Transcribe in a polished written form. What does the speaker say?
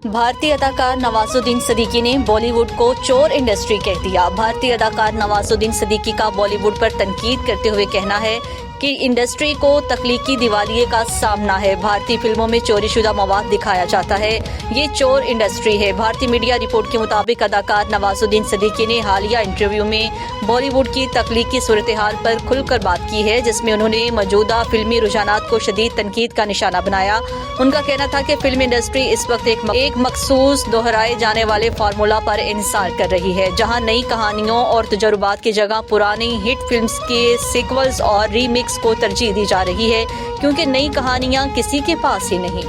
भारतीय अदाकार नवाजुद्दीन सिद्दीकी ने बॉलीवुड को चोर इंडस्ट्री कह दिया। भारतीय अदाकार नवाजुद्दीन सिद्दीकी का बॉलीवुड पर तनकीद करते हुए कहना है कि इंडस्ट्री को तख्लीकी दिवालिये का सामना है। भारतीय फिल्मों में चोरीशुदा मवाद दिखाया जाता है, ये चोर इंडस्ट्री है। भारतीय मीडिया रिपोर्ट के मुताबिक अदाकार नवाजुद्दीन सिद्दीकी ने हालिया इंटरव्यू में बॉलीवुड की तख्लीकी सूरत हाल पर खुलकर बात की है, जिसमें उन्होंने मौजूदा फिल्मी रुझानात को शदीद तनकीद का निशाना बनाया। उनका कहना था कि फिल्म इंडस्ट्री इस वक्त एक मखसूस दोहराए जाने वाले फार्मूला पर इंसार कर रही है, जहां नई कहानियों और तजुर्बात की जगह पुरानी हिट फिल्म्स के सीक्वल्स और रीमिक्स को तरजीह दी जा रही है, क्योंकि नई कहानियां किसी के पास ही नहीं।